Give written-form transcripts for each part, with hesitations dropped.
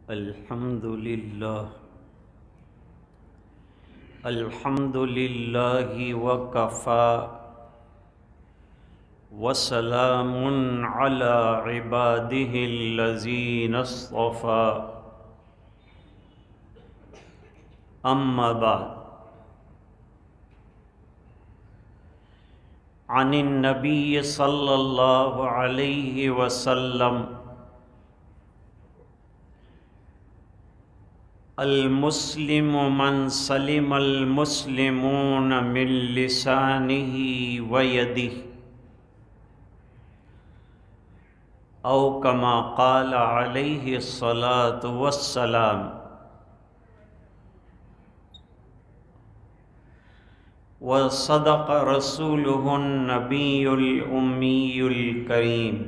الحمد للہ وکفى وسلام علی عباده الذین اصطفى اما بعد عن النبی صلی اللہ علیہ وسلم المسلم من سلم المسلمون من لسانه ويده او كما قال عليه الصلاة والسلام وصدق رسوله النبي الأمي الكريم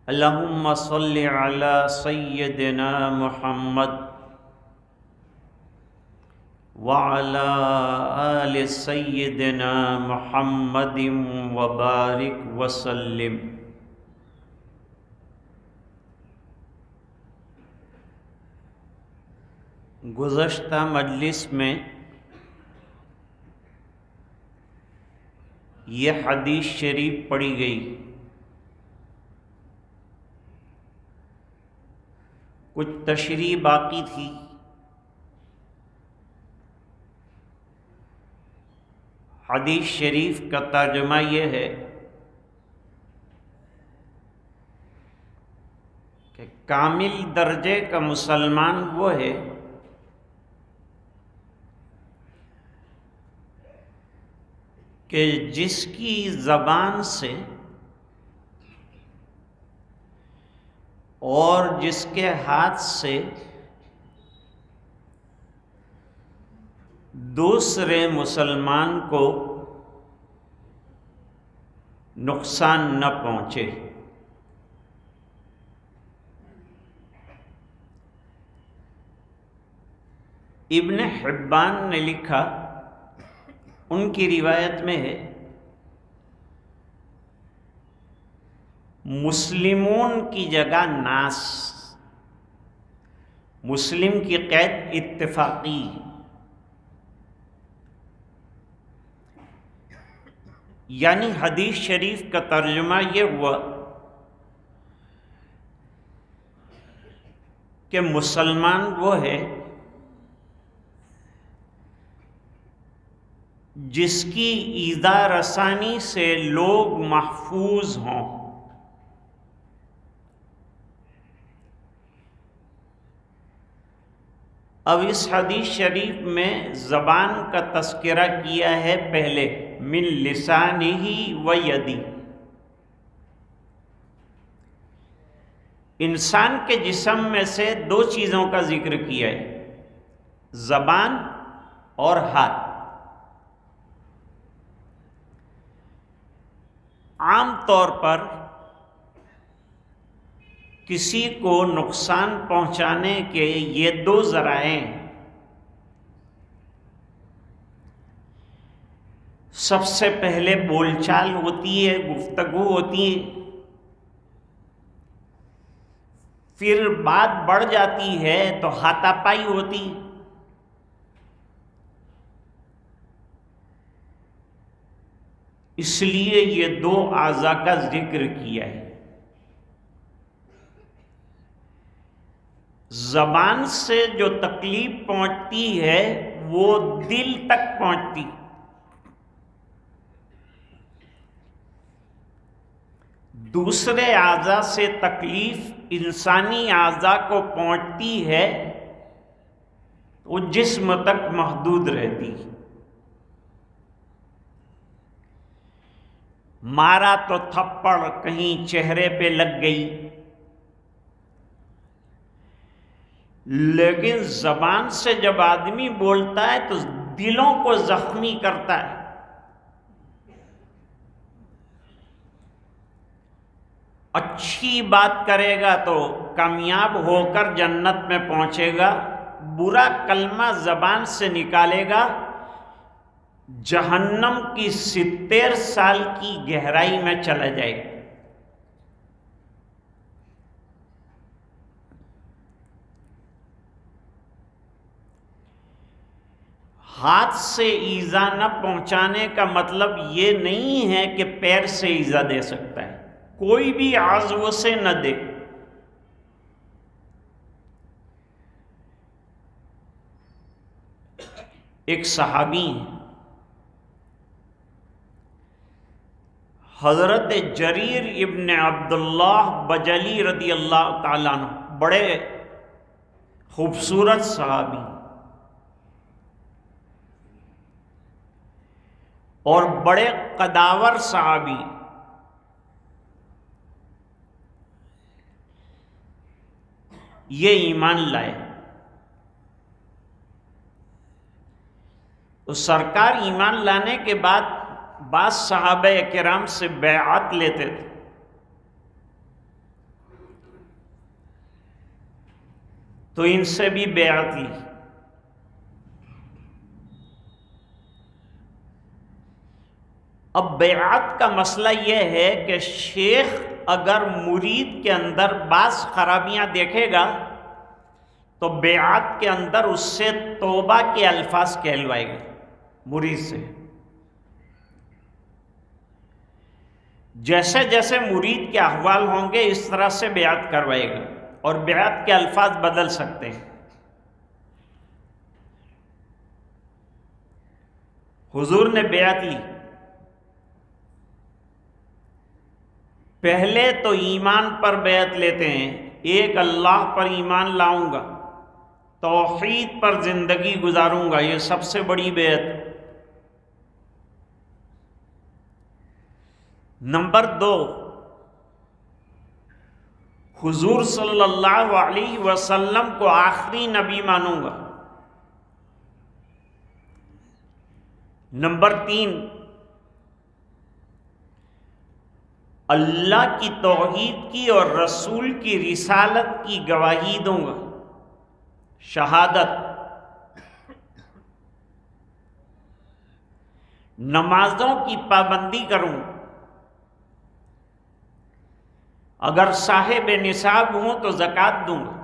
اللهم صل على سيدنا محمد وعلى آل سيدنا محمد وبارك وسلم۔ گزشتہ مجلس میں یہ حدیث شریف پڑھی گئی، کچھ تشریح باقی تھی۔ حدیث شریف کا ترجمہ یہ ہے کہ کامل درجے کا مسلمان وہ ہے کہ جس کی زبان سے اور جس کے ہاتھ سے دوسرے مسلمان کو نقصان نہ پہنچے۔ ابن حبان نے لکھا، ان کی روایت میں ہے، مسلمون کی جگہ ناس، مسلم کی قید اتفاقی، یعنی حدیث شریف کا ترجمہ یہ ہوا کہ مسلمان وہ ہے جس کی ایذا رسانی سے لوگ محفوظ ہوں۔ اب اس حدیث شریف میں زبان کا تذکرہ کیا ہے پہلے، من لسانہ و یدی، انسان کے جسم میں سے دو چیزوں کا ذکر کیا ہے، زبان اور ہاتھ۔ عام طور پر کسی کو نقصان پہنچانے کے یہ دو ذرائع ہیں، سب سے پہلے بول چال ہوتی ہے، گفتگو ہوتی ہے، پھر بات بڑھ جاتی ہے تو ہاتھا پائی ہوتی ہے۔ اس لیے یہ دو اعضاء کا ذکر کیا ہے۔ زبان سے جو تکلیف پہنچتی ہے وہ دل تک پہنچتی، دوسرے اعضاء سے تکلیف انسانی اعضاء کو پہنچتی ہے وہ جسم تک محدود رہتی، مارا تو تھپڑ کہیں چہرے پہ لگ گئی، لیکن زبان سے جب آدمی بولتا ہے تو دلوں کو زخمی کرتا ہے۔ اچھی بات کرے گا تو کامیاب ہو کر جنت میں پہنچے گا، برا کلمہ زبان سے نکالے گا جہنم کی 70 سال کی گہرائی میں چلا جائے گا۔ ہاتھ سے ایذا نہ پہنچانے کا مطلب یہ نہیں ہے کہ پیر سے ایذا دے سکتا ہے، کوئی بھی عضو سے نہ دے۔ ایک صحابی ہیں حضرت جریر ابن عبداللہ بجلی رضی اللہ تعالیٰ عنہ، بڑے خوبصورت صحابی اور بڑے قداور صحابی، یہ ایمان لائے۔ تو سرکار ایمان لانے کے بعد بعض صحابہ کرام سے بیعت لیتے تھے، تو ان سے بھی بیعت لی۔ اب بیعت کا مسئلہ یہ ہے کہ شیخ اگر مرید کے اندر بعض خرابیاں دیکھے گا تو بیعت کے اندر اس سے توبہ کے الفاظ کہلوائے گا مرید سے۔ جیسے جیسے مرید کے احوال ہوں گے اس طرح سے بیعت کروائے گا، اور بیعت کے الفاظ بدل سکتے ہیں۔ حضور نے بیعت لی، پہلے تو ایمان پر بیعت لیتے ہیں، ایک اللہ پر ایمان لاؤں گا، توحید پر زندگی گزاروں گا، یہ سب سے بڑی بیعت۔ نمبر 2، حضور صلی اللہ علیہ وسلم کو آخری نبی مانوں گا۔ نمبر 3، اللہ کی توحید کی اور رسول کی رسالت کی گواہی دوں گا، شہادت۔ نمازوں کی پابندی کروں، اگر صاحب نصاب ہوں تو زکوٰۃ دوں گا۔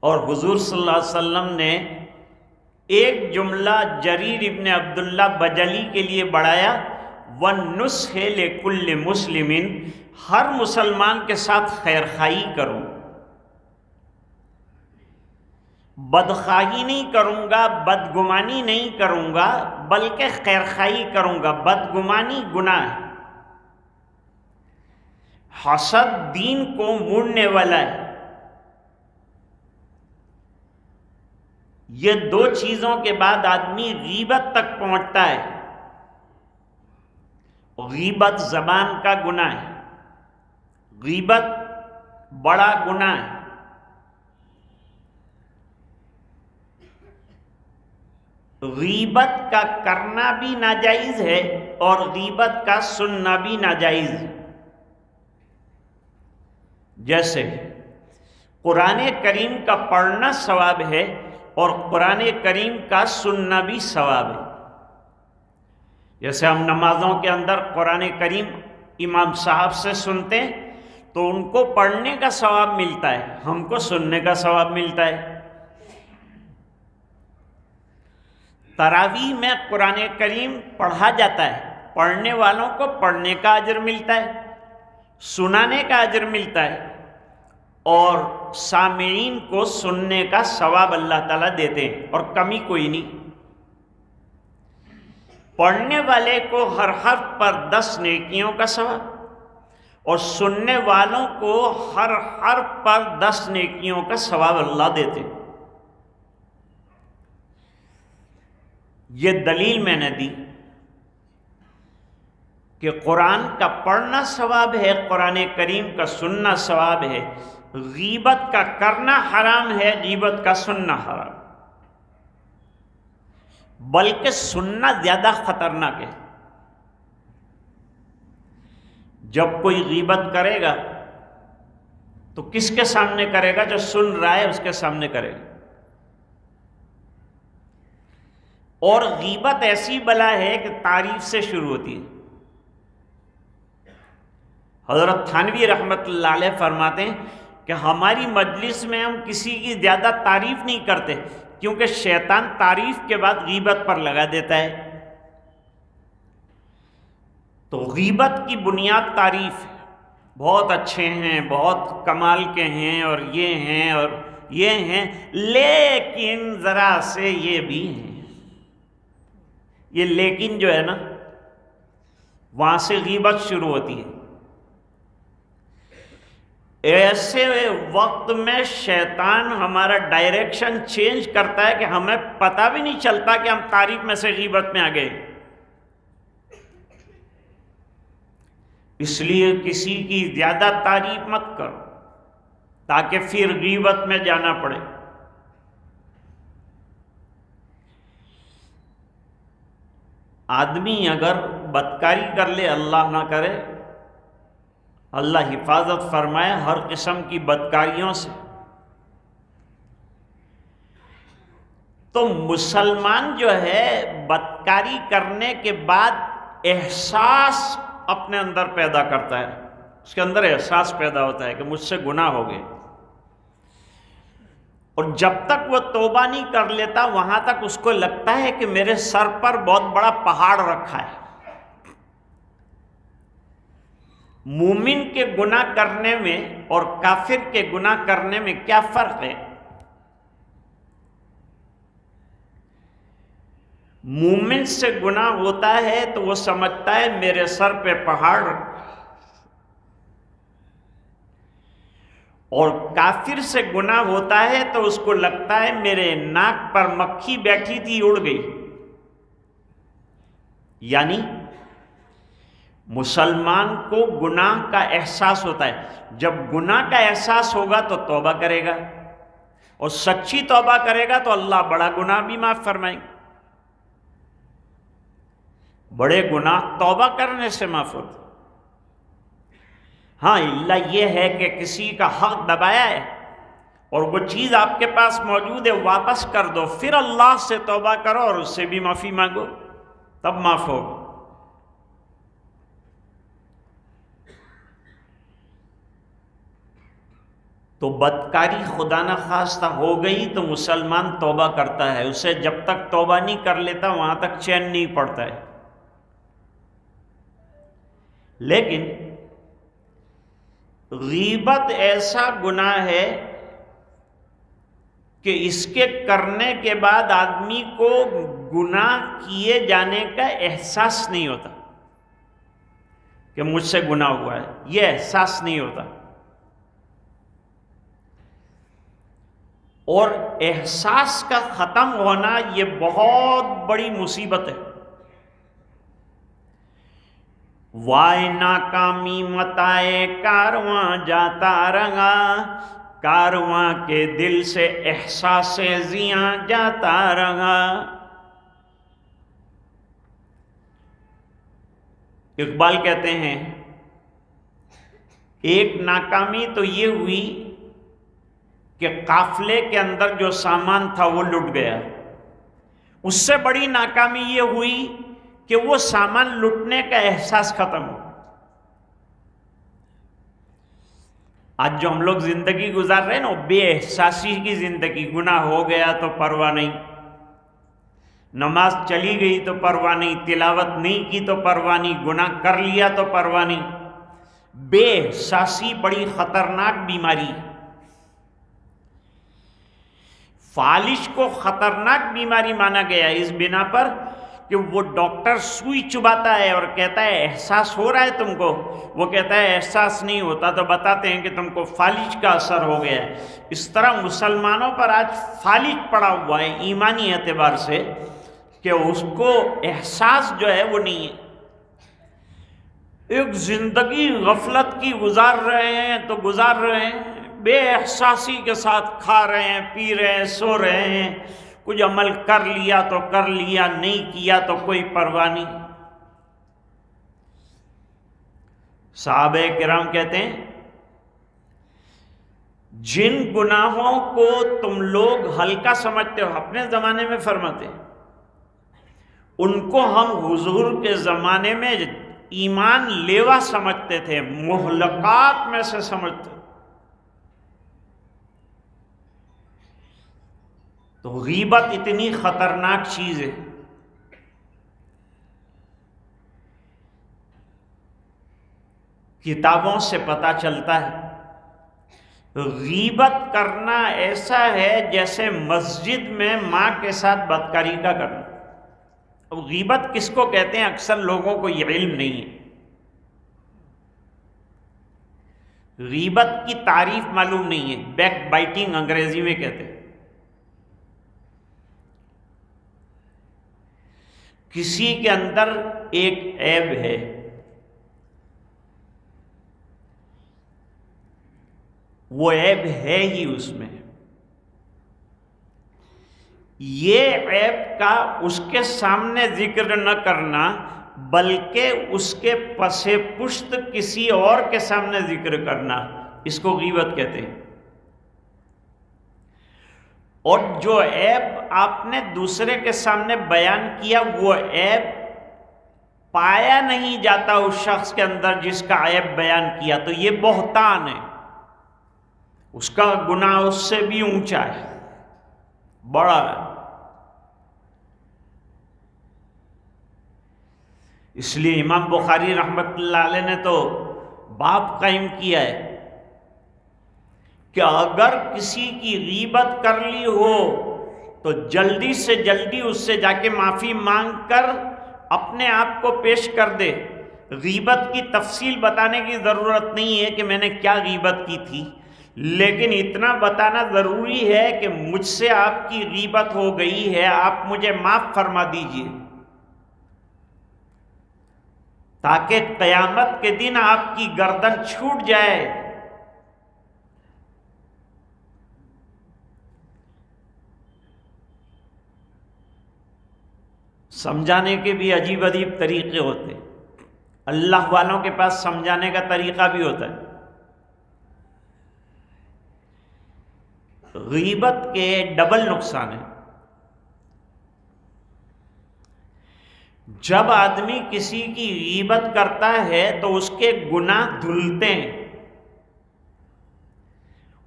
اور حضور صلی اللہ علیہ وسلم نے ایک جملہ جریر ابن عبداللہ بجلی کے لیے بڑھایا، وَالنُّصْحِ لِكُلِّ مُسْلِمٍ، ہر مسلمان کے ساتھ خیر خواہی کروں، بدخواہی نہیں کروں گا، بدگمانی نہیں کروں گا، بلکہ خیر خواہی کروں گا۔ بدگمانی گناہ ہے، حسد دین کو موڑنے والا ہے۔ یہ 2 چیزوں کے بعد آدمی غیبت تک پہنچتا ہے۔ غیبت زبان کا گناہ ہے، غیبت بڑا گناہ ہے۔ غیبت کا کرنا بھی ناجائز ہے اور غیبت کا سننا بھی ناجائز ہے۔ جیسے قرآن کریم کا پڑھنا ثواب ہے اور قرآن کریم کا سننا بھی ثواب ہے۔ جیسے ہم نمازوں کے اندر قرآن کریم امام صاحب سے سنتے ہیں تو ان کو پڑھنے کا ثواب ملتا ہے، ہم کو سننے کا ثواب ملتا ہے۔ تراویح میں قرآن کریم پڑھا جاتا ہے، پڑھنے والوں کو پڑھنے کا اجر ملتا ہے، سنانے کا اجر ملتا ہے، اور سامعین کو سننے کا ثواب اللہ تعالیٰ دیتے ہیں، اور کمی کوئی نہیں۔ پڑھنے والے کو ہر حرف پر 10 نیکیوں کا ثواب، اور سننے والوں کو ہر حرف پر 10 نیکیوں کا ثواب اللہ دیتے ہیں۔ یہ دلیل میں نے دی کہ قرآن کا پڑھنا ثواب ہے، قرآن کریم کا سننا ثواب ہے۔ غیبت کا کرنا حرام ہے، غیبت کا سننا حرام، بلکہ سننا زیادہ خطرناک ہے۔ جب کوئی غیبت کرے گا تو کس کے سامنے کرے گا؟ جو سن رہا ہے اس کے سامنے کرے گا۔ اور غیبت ایسی بلا ہے کہ تعریف سے شروع ہوتی ہے۔ حضرت تھانوی رحمت اللہ علیہ فرماتے ہیں کہ ہماری مجلس میں ہم کسی کی زیادہ تعریف نہیں کرتے، کیونکہ شیطان تعریف کے بعد غیبت پر لگا دیتا ہے۔ تو غیبت کی بنیاد تعریف ہے، بہت اچھے ہیں، بہت کمال کے ہیں، اور یہ ہیں اور یہ ہیں، لیکن ذرا سے یہ بھی ہیں۔ یہ لیکن جو ہے نا، وہاں سے غیبت شروع ہوتی ہے۔ ایسے وقت میں شیطان ہمارا ڈائریکشن چینج کرتا ہے کہ ہمیں پتہ بھی نہیں چلتا کہ ہم تعریف میں سے غیبت میں آ گئے۔ اس لیے کسی کی زیادہ تعریف مت کرو تاکہ پھر غیبت میں جانا پڑے۔ آدمی اگر بدکاری کر لے، اللہ نہ کرے، اللہ حفاظت فرمائے ہر قسم کی بدکاریوں سے، تو مسلمان جو ہے بدکاری کرنے کے بعد احساس اپنے اندر پیدا کرتا ہے، اس کے اندر احساس پیدا ہوتا ہے کہ مجھ سے گناہ ہو گئے، اور جب تک وہ توبہ نہیں کر لیتا وہاں تک اس کو لگتا ہے کہ میرے سر پر بہت بڑا پہاڑ رکھا ہے۔ مومن کے گناہ کرنے میں اور کافر کے گناہ کرنے میں کیا فرق ہے؟ مومن سے گناہ ہوتا ہے تو وہ سمجھتا ہے میرے سر پہ پہاڑ رکھا، اور کافر سے گناہ ہوتا ہے تو اس کو لگتا ہے میرے ناک پر مکھی بیٹھی تھی اڑ گئی۔ یعنی مسلمان کو گناہ کا احساس ہوتا ہے، جب گناہ کا احساس ہوگا تو توبہ کرے گا، اور سچی توبہ کرے گا تو اللہ بڑا گناہ بھی معاف فرمائے گا۔ بڑے گناہ توبہ کرنے سے معاف ہوتے، ہاں اللہ یہ ہے کہ کسی کا حق دبایا ہے اور وہ چیز آپ کے پاس موجود ہے، واپس کر دو، پھر اللہ سے توبہ کرو اور اس سے بھی معافی مانگو، تب معاف ہوگا۔ تو بدکاری خدا نہ خواستہ ہو گئی تو مسلمان توبہ کرتا ہے، اسے جب تک توبہ نہیں کر لیتا وہاں تک چین نہیں پڑتا ہے۔ لیکن غیبت ایسا گناہ ہے کہ اس کے کرنے کے بعد آدمی کو گناہ کیے جانے کا احساس نہیں ہوتا کہ مجھ سے گناہ ہوا ہے، یہ احساس نہیں ہوتا، اور احساس کا ختم ہونا یہ بہت بڑی مصیبت ہے۔ وائے ناکامی متائے کارواں جاتا رہا، کارواں کے دل سے احساس زیاں جاتا رہا۔ اقبال کہتے ہیں ایک ناکامی تو یہ ہوئی کہ قافلے کے اندر جو سامان تھا وہ لٹ گیا، اس سے بڑی ناکامی یہ ہوئی کہ وہ سامان لٹنے کا احساس ختم ہو۔ آج جو ہم لوگ زندگی گزار رہے ہیں نا، بے احساسی کی زندگی، گناہ ہو گیا تو پرواہ نہیں، نماز چلی گئی تو پرواہ نہیں، تلاوت نہیں کی تو پرواہ نہیں، گناہ کر لیا تو پرواہ نہیں۔ بے احساسی بڑی خطرناک بیماری، فالش کو خطرناک بیماری مانا گیا اس بنا پر کہ وہ ڈاکٹر سوئی چباتا ہے اور کہتا ہے احساس ہو رہا ہے تم کو، وہ کہتا ہے احساس نہیں ہوتا، تو بتاتے ہیں کہ تم کو فالج کا اثر ہو گیا ہے۔ اس طرح مسلمانوں پر آج فالج پڑا ہوا ہے ایمانی اعتبار سے کہ اس کو احساس جو ہے وہ نہیں ہے۔ ایک زندگی غفلت کی گزار رہے ہیں تو گزار رہے ہیں، بے احساسی کے ساتھ کھا رہے ہیں، پی رہے ہیں، سو رہے ہیں، کچھ عمل کر لیا تو کر لیا، نہیں کیا تو کوئی پرواہ نہیں۔ صحابہ کرام کہتے ہیں جن گناہوں کو تم لوگ ہلکا سمجھتے ہو، اپنے زمانے میں فرماتے ہیں، ان کو ہم حضور کے زمانے میں ایمان لیوا سمجھتے تھے، مہلکات میں سے سمجھتے۔ تو غیبت اتنی خطرناک چیز ہے، کتابوں سے پتہ چلتا ہے غیبت کرنا ایسا ہے جیسے مسجد میں ماں کے ساتھ بدکاری کا کرنا۔ اب غیبت کس کو کہتے ہیں اکثر لوگوں کو یہ علم نہیں ہے۔ غیبت کی تعریف معلوم نہیں ہے، بیک بائٹنگ انگریزی میں کہتے ہیں۔ کسی کے اندر ایک عیب ہے، وہ عیب ہے ہی اس میں، یہ عیب کا اس کے سامنے ذکر نہ کرنا بلکہ اس کے پس پشت کسی اور کے سامنے ذکر کرنا، اس کو غیبت کہتے ہیں۔ اور جو عیب آپ نے دوسرے کے سامنے بیان کیا وہ عیب پایا نہیں جاتا اس شخص کے اندر جس کا عیب بیان کیا، تو یہ بہتان ہے، اس کا گناہ اس سے بھی اونچا ہے، بڑا ہے۔ اس لیے امام بخاری رحمۃ اللہ علیہ نے تو باب قائم کیا ہے کہ اگر کسی کی غیبت کر لی ہو تو جلدی سے جلدی اس سے جا کے معافی مانگ کر اپنے آپ کو پیش کر دے۔ غیبت کی تفصیل بتانے کی ضرورت نہیں ہے کہ میں نے کیا غیبت کی تھی، لیکن اتنا بتانا ضروری ہے کہ مجھ سے آپ کی غیبت ہو گئی ہے، آپ مجھے معاف فرما دیجئے، تاکہ قیامت کے دن آپ کی گردن چھوٹ جائے۔ سمجھانے کے بھی عجیب عجیب طریقے ہوتے، اللہ والوں کے پاس سمجھانے کا طریقہ بھی ہوتا ہے۔ غیبت کے ڈبل نقصان ہیں۔ جب آدمی کسی کی غیبت کرتا ہے تو اس کے گناہ دھلتے ہیں،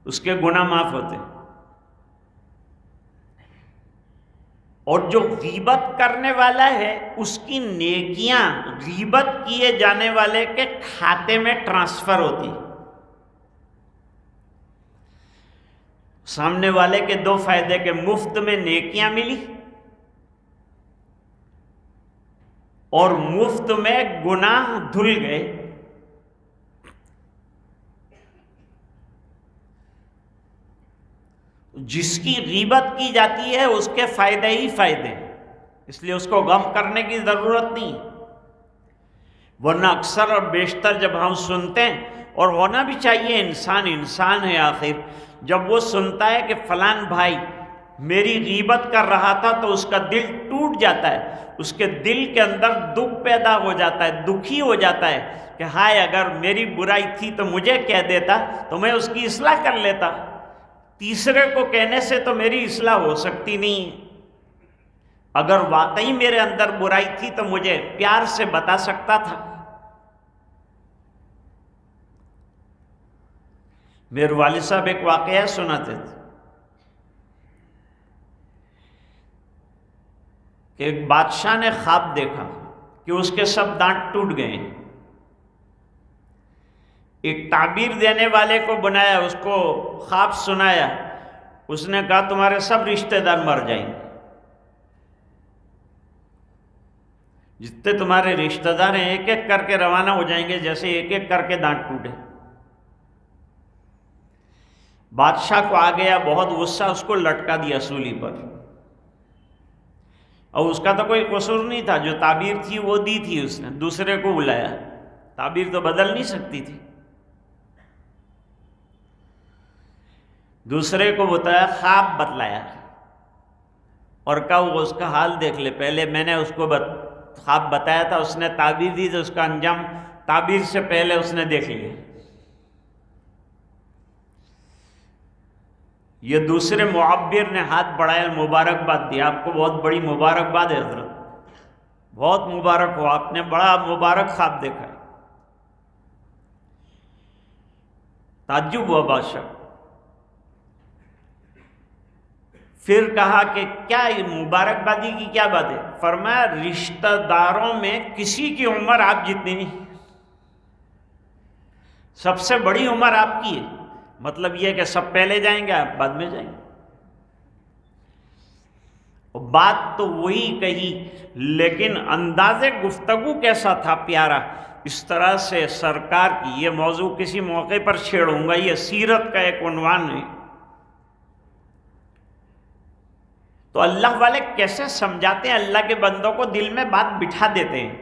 اس کے گناہ معاف ہوتے ہیں، اور جو غیبت کرنے والا ہے اس کی نیکیاں غیبت کیے جانے والے کے کھاتے میں ٹرانسفر ہوتی۔ سامنے والے کے دو فائدے کے مفت میں نیکیاں ملی اور مفت میں گناہ دھل گئے۔ جس کی غیبت کی جاتی ہے اس کے فائدے ہی فائدے، اس لیے اس کو غم کرنے کی ضرورت نہیں، ورنہ اکثر اور بیشتر جب ہم سنتے ہیں، اور ہونا بھی چاہیے، انسان انسان ہے آخر، جب وہ سنتا ہے کہ فلان بھائی میری غیبت کر رہا تھا تو اس کا دل ٹوٹ جاتا ہے، اس کے دل کے اندر دکھ پیدا ہو جاتا ہے، دکھی ہو جاتا ہے کہ ہائے اگر میری برائی تھی تو مجھے کہہ دیتا تو میں اس کی اصلاح کر لیتا، تیسرے کو کہنے سے تو میری اصلاح ہو سکتی نہیں، اگر واقعی میرے اندر برائی تھی تو مجھے پیار سے بتا سکتا تھا۔ میرے والد صاحب ایک واقعہ سناتے تھے کہ ایک بادشاہ نے خواب دیکھا کہ اس کے سب دانت ٹوٹ گئے، ایک تعبیر دینے والے کو بنایا، اس کو خواب سنایا، اس نے کہا تمہارے سب رشتہ دار مر جائیں گے، جتنے تمہارے رشتہ دار ہیں ایک ایک کر کے روانہ ہو جائیں گے، جیسے ایک ایک کر کے دانت ٹوٹے۔ بادشاہ کو آ گیا بہت غصہ، اس کو لٹکا دیا سولی پر، اور اس کا تو کوئی قصور نہیں تھا، جو تعبیر تھی وہ دی تھی اس نے، دوسرے کو بلایا، تعبیر تو بدل نہیں سکتی تھی، دوسرے کو بتایا، خواب بتلایا اور کہا وہ اس کا حال دیکھ لے، پہلے میں نے اس کو خواب بتایا تھا، اس نے تعبیر دی تو اس کا انجام تعبیر سے پہلے اس نے دیکھ لیا۔ یہ دوسرے معبر نے ہاتھ بڑھایا، مبارکباد دی، آپ کو بہت بڑی مبارکباد ہے حضرت، بہت مبارک ہو، آپ نے بڑا مبارک خواب دیکھا ہے۔ تعجب ہوا بادشاہ، پھر کہا کہ کیا مبارکبادی کی کیا بات ہے؟ فرمایا رشتہ داروں میں کسی کی عمر آپ جتنی نہیں، سب سے بڑی عمر آپ کی ہے، مطلب یہ کہ سب پہلے جائیں گے آپ بعد میں جائیں گے۔ بات تو وہی کہی، لیکن انداز گفتگو کیسا تھا پیارا، اس طرح سے سرکار کی یہ موضوع کسی موقع پر چھیڑوں گا، یہ سیرت کا ایک عنوان ہے۔ تو اللہ والے کیسے سمجھاتے ہیں اللہ کے بندوں کو، دل میں بات بٹھا دیتے ہیں۔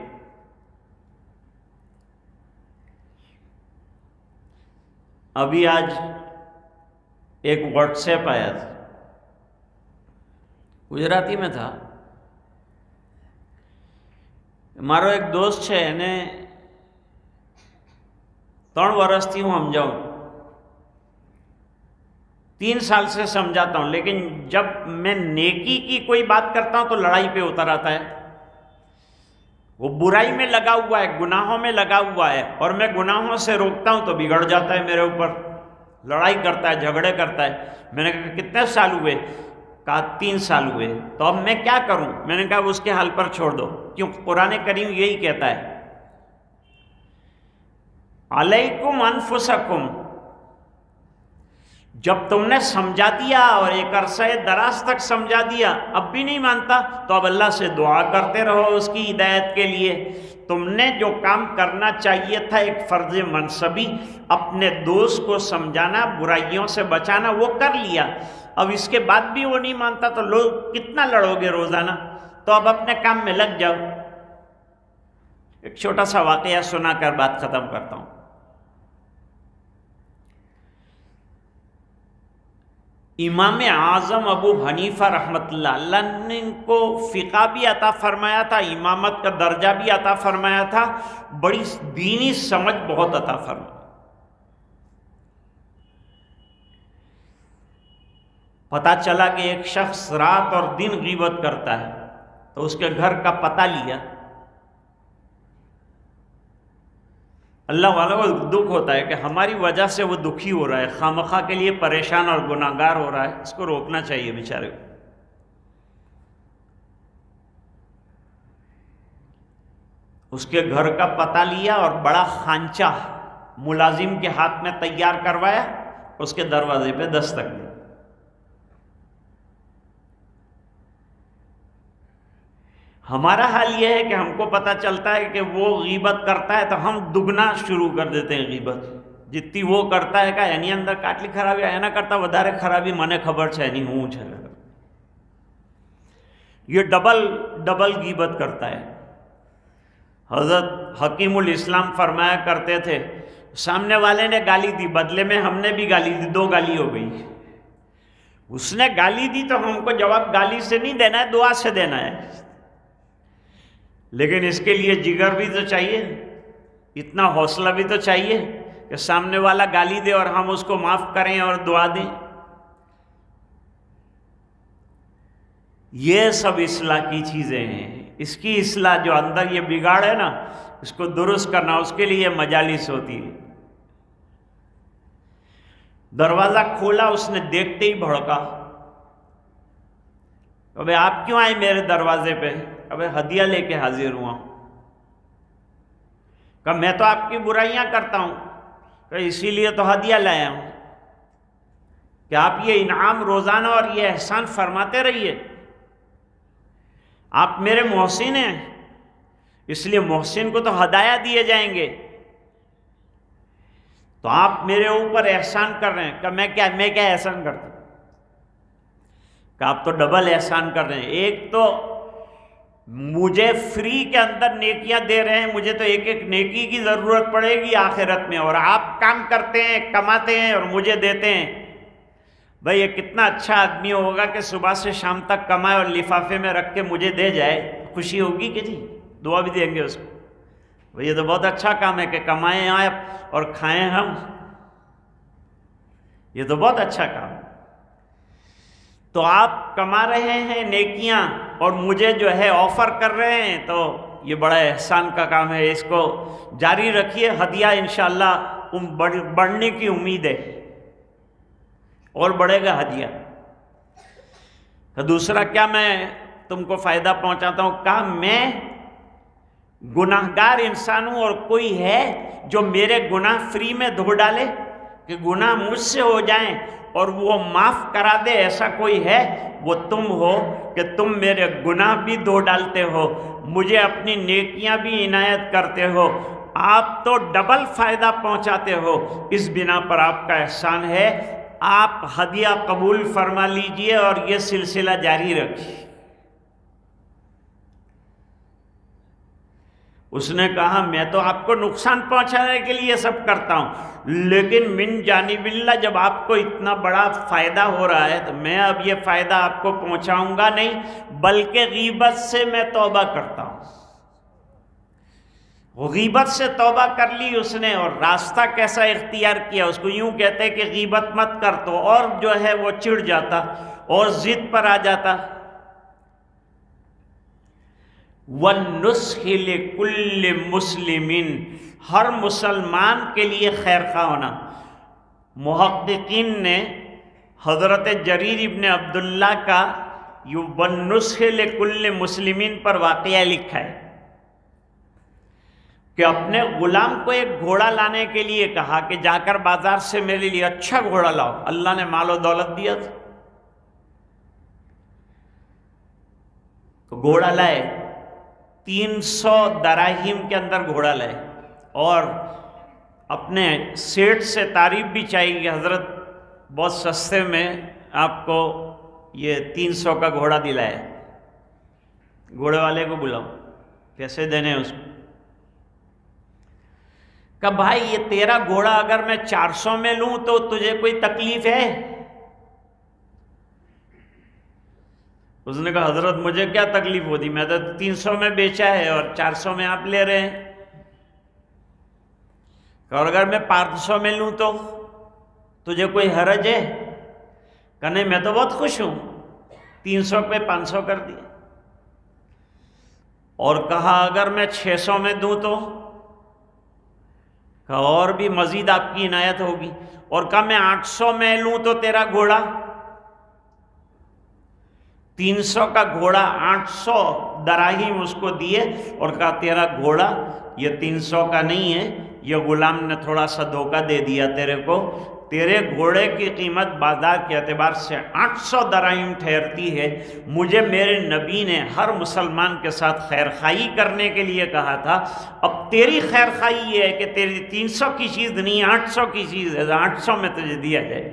ابھی آج ایک واٹس ایپ آیا تھا، گجراتی میں تھا، મારો એક દોસ્ત છે એને 3 વર્ષથી હું સમજાવું, 3 سال سے سمجھاتا ہوں، لیکن جب میں نیکی کی کوئی بات کرتا ہوں تو لڑائی پہ اتر آتا ہے۔ وہ برائی میں لگا ہوا ہے، گناہوں میں لگا ہوا ہے، اور میں گناہوں سے روکتا ہوں تو بگڑ جاتا ہے میرے اوپر، لڑائی کرتا ہے، جھگڑے کرتا ہے۔ میں نے کہا کتنے سال ہوئے؟ کہا 3 سال ہوئے۔ تو اب میں کیا کروں؟ میں نے کہا اس کے حال پر چھوڑ دو، کیوں قرآن کریم یہی کہتا ہے، علیکم انفسکم۔ جب تم نے سمجھا دیا اور ایک عرصہ دراز تک سمجھا دیا، اب بھی نہیں مانتا، تو اب اللہ سے دعا کرتے رہو اس کی ہدایت کے لیے۔ تم نے جو کام کرنا چاہیے تھا، ایک فرض منصبی، اپنے دوست کو سمجھانا، برائیوں سے بچانا، وہ کر لیا۔ اب اس کے بعد بھی وہ نہیں مانتا تو لوگ کتنا لڑو گے روزانہ؟ تو اب اپنے کام میں لگ جاؤ۔ ایک چھوٹا سا واقعہ سنا کر بات ختم کرتا ہوں۔ امام اعظم ابو حنیفہ رحمۃ اللہ نے ان کو فقہ بھی عطا فرمایا تھا، امامت کا درجہ بھی عطا فرمایا تھا، بڑی دینی سمجھ بہت عطا فرمایا۔ پتہ چلا کہ ایک شخص رات اور دن غیبت کرتا ہے، تو اس کے گھر کا پتہ لیا۔ اللہ والا کو دکھ ہوتا ہے کہ ہماری وجہ سے وہ دکھی ہو رہا ہے، خامخواہ کے لیے پریشان اور گناہگار ہو رہا ہے، اس کو روکنا چاہیے بیچارے کو۔ اس کے گھر کا پتہ لیا اور بڑا خانچہ ملازم کے ہاتھ میں تیار کروایا، اس کے دروازے پہ دستک دی۔ ہمارا حال یہ ہے کہ ہم کو پتہ چلتا ہے کہ وہ غیبت کرتا ہے تو ہم دگنا شروع کر دیتے ہیں غیبت، جتنی وہ کرتا ہے کہ یعنی اندر کاٹلی خرابی اینا کرتا ودارے خرابی منے خبر ہے نہیں ہوں چھے، یہ ڈبل غیبت کرتا ہے۔ حضرت حکیم الاسلام فرمایا کرتے تھے، سامنے والے نے گالی دی، بدلے میں ہم نے بھی گالی دی، 2 گالی ہو گئی۔ اس نے گالی دی تو ہم کو جواب گالی سے نہیں دینا ہے، دعا سے دینا ہے، لیکن اس کے لیے جگر بھی تو چاہیے، اتنا حوصلہ بھی تو چاہیے کہ سامنے والا گالی دے اور ہم اس کو معاف کریں اور دعا دیں۔ یہ سب اصلاح کی چیزیں ہیں، اس کی اصلاح جو اندر یہ بگاڑ ہے نا، اس کو درست کرنا، اس کے لیے مجالس ہوتی ہے۔ دروازہ کھولا، اس نے دیکھتے ہی بھڑکا، ابے آپ کیوں آئے میرے دروازے پہ؟ ابے ہدیہ لے کے حاضر ہوا۔ کہ میں تو آپ کی برائیاں کرتا ہوں، کہ اسی لیے تو ہدیہ لایا ہوں کہ آپ یہ انعام روزانہ اور یہ احسان فرماتے رہیے۔ آپ میرے محسن ہیں، اس لیے محسن کو تو ہدایہ دیے جائیں گے، تو آپ میرے اوپر احسان کر رہے ہیں۔ کہ میں کیا احسان کرتا ہوں؟ کہ آپ تو ڈبل احسان کر رہے ہیں، ایک تو مجھے فری کے اندر نیکیاں دے رہے ہیں، مجھے تو ایک ایک نیکی کی ضرورت پڑے گی آخرت میں، اور آپ کام کرتے ہیں، کماتے ہیں اور مجھے دیتے ہیں۔ بھئی یہ کتنا اچھا آدمی ہوگا کہ صبح سے شام تک کمائے اور لفافے میں رکھ کے مجھے دے جائے، خوشی ہوگی کہ جی، دعا بھی دیں گے اس کو۔ بھئی یہ تو بہت اچھا کام ہے کہ کمائیں آپ اور کھائیں ہم، یہ تو بہت اچھا کام ہے۔ تو آپ کما رہے ہیں نیکیاں اور مجھے جو ہے آفر کر رہے ہیں، تو یہ بڑا احسان کا کام ہے، اس کو جاری رکھیے، ہدیہ انشاءاللہ بڑھنے کی امید ہے، اور بڑھے گا ہدیہ۔ دوسرا کیا میں تم کو فائدہ پہنچاتا ہوں؟ کہا میں گناہگار انسان ہوں اور کوئی ہے جو میرے گناہ فری میں دھو ڈالے، کہ گناہ مجھ سے ہو جائیں اور وہ معاف کرا دے؟ ایسا کوئی ہے؟ وہ تم ہو کہ تم میرے گناہ بھی دھو ڈالتے ہو، مجھے اپنی نیکیاں بھی عنایت کرتے ہو، آپ تو ڈبل فائدہ پہنچاتے ہو، اس بنا پر آپ کا احسان ہے، آپ ہدیہ قبول فرما لیجئے اور یہ سلسلہ جاری رکھیے۔ اس نے کہا میں تو آپ کو نقصان پہنچانے کے لیے سب کرتا ہوں، لیکن من جانب اللہ جب آپ کو اتنا بڑا فائدہ ہو رہا ہے تو میں اب یہ فائدہ آپ کو پہنچاؤں گا نہیں، بلکہ غیبت سے میں توبہ کرتا ہوں۔ غیبت سے توبہ کر لی اس نے، اور راستہ کیسا اختیار کیا؟ اس کو یوں کہتے کہ غیبت مت کر، تو اور جو ہے وہ چڑ جاتا اور ضد پر آ جاتا۔ وَالنُّصْحِ لِكُلِّ مُسْلِمٍ، ہر مسلمان کے لیے خیر خواہ ہونا۔ محققین نے حضرت جریر ابن عبداللہ کا وَالنُّصْحِ لِكُلِّ مُسْلِمٍ پر واقعہ لکھا ہے کہ اپنے غلام کو ایک گھوڑا لانے کے لیے کہا کہ جا کر بازار سے میرے لیے اچھا گھوڑا لاؤ، اللہ نے مال و دولت دیا تھا۔ تو گھوڑا لائے، 300 دراہیم کے اندر گھوڑا لائے، اور اپنے سیٹ سے تعریف بھی چاہیے کہ حضرت بہت سستے میں آپ کو یہ 300 کا گھوڑا دلائے۔ گھوڑے والے کو بلاؤ، پیسے دینے اس کو۔ کہ بھائی یہ تیرا گھوڑا اگر میں 400 میں لوں تو تجھے کوئی تکلیف ہے؟ اس نے کہا حضرت مجھے کیا تکلیف ہوتی، میں تو 300 میں بیچا ہے اور 400 میں آپ لے رہے ہیں، اور اگر میں 500 میں لوں تو تجھے کوئی حرج ہے؟ کہ نہیں میں تو بہت خوش ہوں، 300 پہ 500 کر دیا۔ اور کہا اگر میں 600 میں دوں تو؟ کہا اور بھی مزید آپ کی عنایت ہوگی۔ اور کہا میں 800 میں لوں تو تیرا گھوڑا؟ 300 کا گھوڑا 800 دراہیم اس کو دیے، اور کہا تیرا گھوڑا یہ 300 کا نہیں ہے، یہ غلام نے تھوڑا سا دھوکہ دے دیا تیرے کو، تیرے گھوڑے کی قیمت بازار کے اعتبار سے 800 دراہیم ٹھہرتی ہے۔ مجھے میرے نبی نے ہر مسلمان کے ساتھ خیر خواہی کرنے کے لیے کہا تھا، اب تیری خیر خواہی یہ ہے کہ تیری 300 کی چیز نہیں 800 کی چیز ہے، 800 میں تجھے دیا جائے۔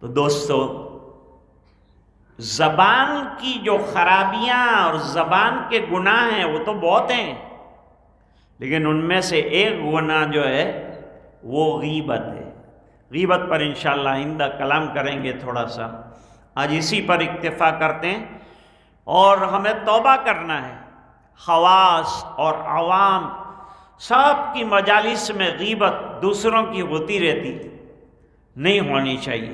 تو دوستو، زبان کی جو خرابیاں اور زبان کے گناہ ہیں وہ تو بہت ہیں، لیکن ان میں سے ایک گناہ جو ہے وہ غیبت ہے۔ غیبت پر انشاءاللہ آئندہ کلام کریں گے تھوڑا سا، آج اسی پر اکتفا کرتے ہیں۔ اور ہمیں توبہ کرنا ہے۔ خواص اور عوام سب کی مجالس میں غیبت دوسروں کی ہوتی رہتی، نہیں ہونی چاہیے۔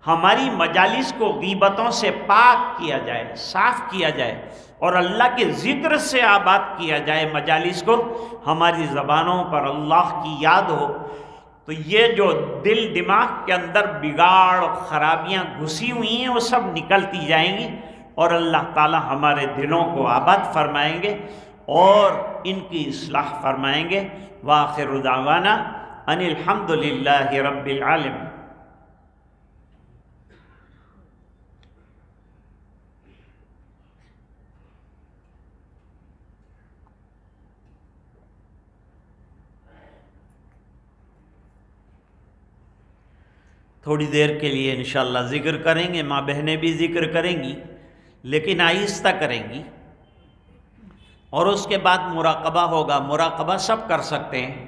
ہماری مجالس کو غیبتوں سے پاک کیا جائے، صاف کیا جائے، اور اللہ کے ذکر سے آباد کیا جائے مجالس کو، ہماری زبانوں پر اللہ کی یاد ہو، تو یہ جو دل دماغ کے اندر بگاڑ اور خرابیاں گھسی ہوئی ہیں وہ سب نکلتی جائیں گی، اور اللہ تعالی ہمارے دلوں کو آباد فرمائیں گے اور ان کی اصلاح فرمائیں گے۔ وآخر دعوانا ان الحمد للہ رب العالمین۔ تھوڑی دیر کے لیے انشاءاللہ ذکر کریں گے، ماں بہنیں بھی ذکر کریں گی لیکن آہستہ کریں گی، اور اس کے بعد مراقبہ ہوگا۔ مراقبہ سب کر سکتے ہیں،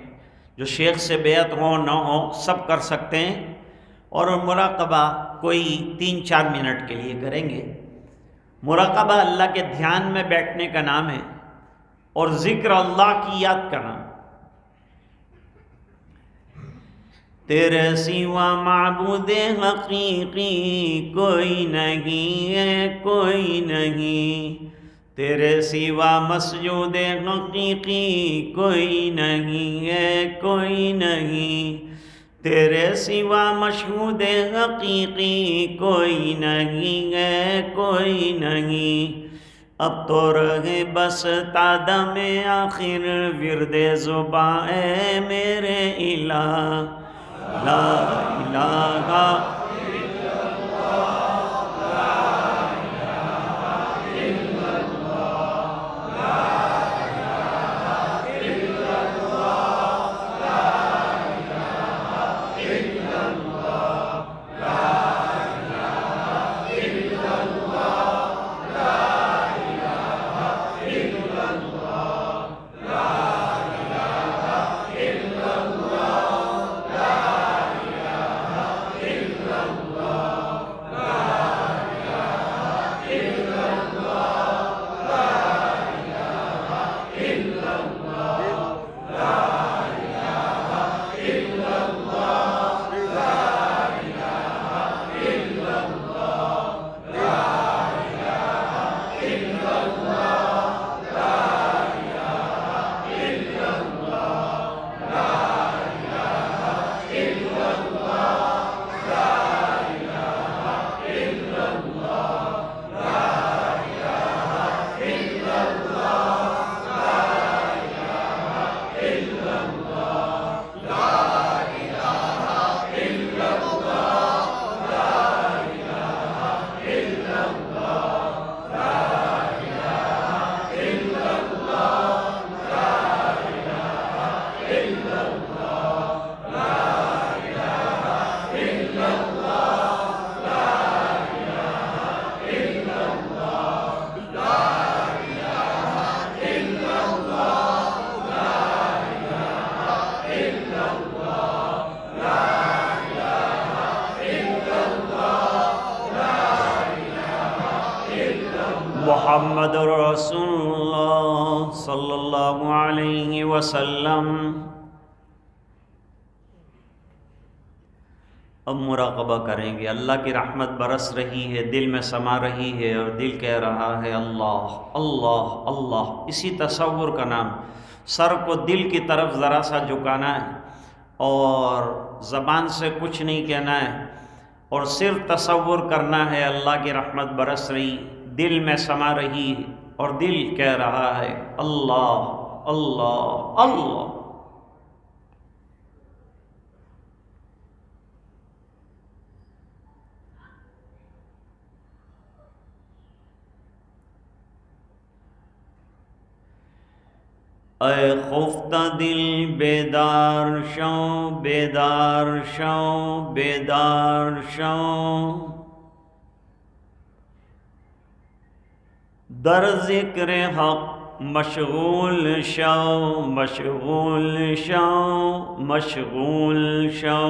جو شیخ سے بیعت ہو نہ ہو سب کر سکتے ہیں، اور مراقبہ کوئی 3-4 منٹ کے لیے کریں گے۔ مراقبہ اللہ کے دھیان میں بیٹھنے کا نام ہے، اور ذکر اللہ کی یاد کا نام۔ تیرے سوا معبود حقیقی کوئی نہیں ہے، کوئی نہیں، تیرے سوا مسجود حقیقی کوئی نہیں ہے، کوئی نہیں، تیرے سوا مشہود حقیقی کوئی نہیں ہے، کوئی نہیں۔ اب تو رہے بس تادم آخر ورد زباں اے میرے الہ، لا الہ محمد رسول اللہ صلی اللہ علیہ وسلم۔ اب مراقبہ کریں گے، اللہ کی رحمت برس رہی ہے، دل میں سما رہی ہے، اور دل کہہ رہا ہے اللہ اللہ اللہ۔ اسی تصور کا نام، سر کو دل کی طرف ذرا سا جھکانا ہے، اور زبان سے کچھ نہیں کہنا ہے، اور صرف تصور کرنا ہے اللہ کی رحمت برس رہی، دل میں سما رہی، اور دل کہہ رہا ہے اللہ اللہ اللہ۔ اے خفتہ دل بیدار شو، بیدار شو، بیدار شو، در ذکر حق مشغول شو، مشغول شو، مشغول شو۔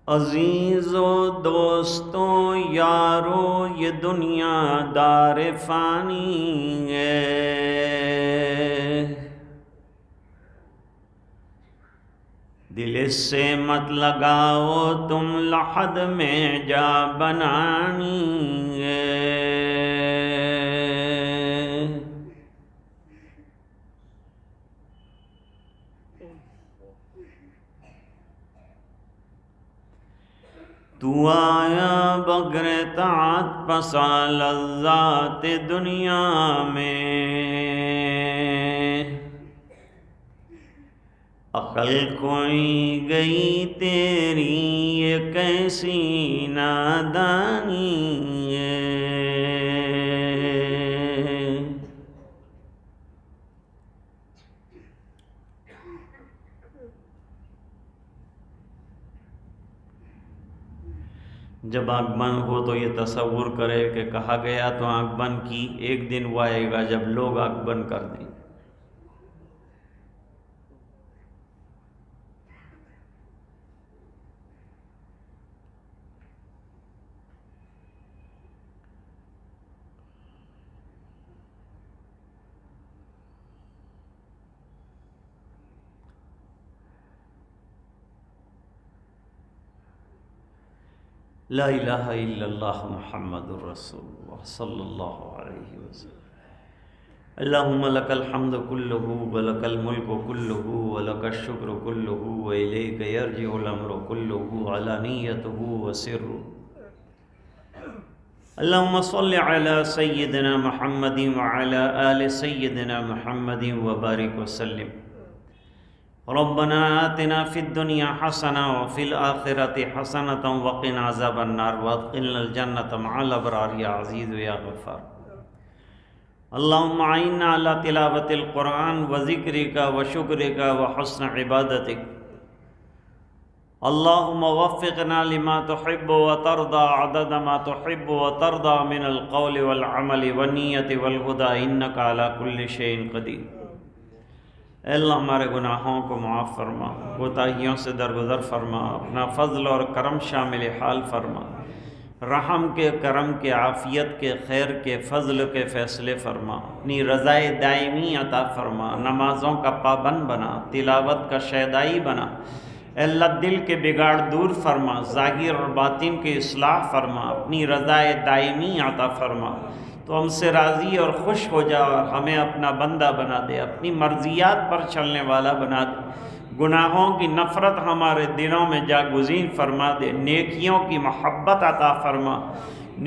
عزیزو دوستو یارو یہ دنیا دار فانی ہے، دل اس سے مت لگاؤ تم لحد میں جا بنانی ہے۔ تو آیا بغیر طاعت پسا لذات دنیا میں، عقل کھوئی گئی تیری یہ کیسی نادانی ہے۔ جب آنکھ بند ہو تو یہ تصور کرے کہ کہا گیا تو آنکھ بند کی، ایک دن وہ آئے گا جب لوگ آنکھ بند کر دیں۔ لا الہ الا اللہ محمد رسول اللہ صلی اللہ علیہ وسلم۔ اللہم لک الحمد کلہ ولک الملک کلہ ولک الشکر کلہ والیک یرجع الامر کلہ علانیتہ وسرہ۔ اللہم صل علی سیدنا محمد وعلی آل سیدنا محمد وبارک وسلم۔ ربنا آتنا فی الدنیا حسنہ وفی الآخرۃ حسنۃ وقنا عذاب النار وادخلنا الجنۃ مع الابرار یا عزیز یا غفار۔ اللہم اعنا علی تلاوت القرآن وذکرک وشکرک وحسن عبادتک۔ اللہم وفقنا لما تحب وترضى عدد ما تحب وترضى من القول والعمل والنیت والہدى انک علی کل شیء قدیر۔ اے اللہ ہمارے گناہوں کو معاف فرما، کوتاہیوں سے درگزر فرما، اپنا فضل اور کرم شامل حال فرما، رحم کے، کرم کے، عافیت کے، خیر کے، فضل کے فیصلے فرما، اپنی رضائے دائمی عطا فرما، نمازوں کا پابند بنا، تلاوت کا شیدائی بنا۔ اے اللہ دل کے بگاڑ دور فرما، ظاہر اور باطن کی اصلاح فرما، اپنی رضائے دائمی عطا فرما۔ تو ہم سے راضی اور خوش ہو جا اور ہمیں اپنا بندہ بنا دے، اپنی مرضیات پر چلنے والا بنا دے، گناہوں کی نفرت ہمارے دلوں میں جاگزین فرما دے، نیکیوں کی محبت عطا فرما،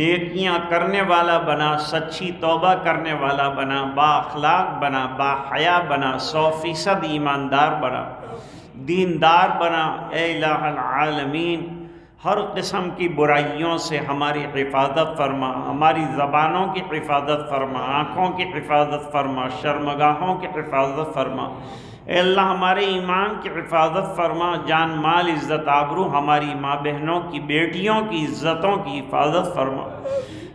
نیکیاں کرنے والا بنا، سچی توبہ کرنے والا بنا، با اخلاق بنا، با حیا بنا، 100% ایماندار بنا، دیندار بنا۔ اے الہ العالمین ہر قسم کی برائیوں سے ہماری حفاظت فرما، ہماری زبانوں کی حفاظت فرما، آنکھوں کی حفاظت فرما، شرمگاہوں کی حفاظت فرما۔ اے اللہ ہمارے ایمان کی حفاظت فرما، جان مال عزت آبرو ہماری ماں بہنوں کی، بیٹیوں کی عزتوں کی حفاظت فرما۔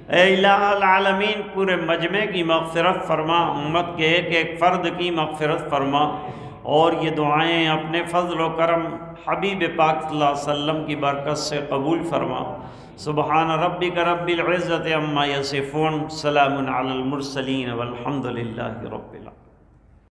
اے الہ العالمین پورے مجمع کی مغفرت فرما، امت کے ایک ایک فرد کی مغفرت فرما، اور یہ دعائیں اپنے فضل و کرم حبیب پاک صلی اللہ علیہ وسلم کی برکت سے قبول فرما۔ سبحان ربک رب العزت عما یصفون، سلام علی المرسلین والحمد للہ رب العالمین۔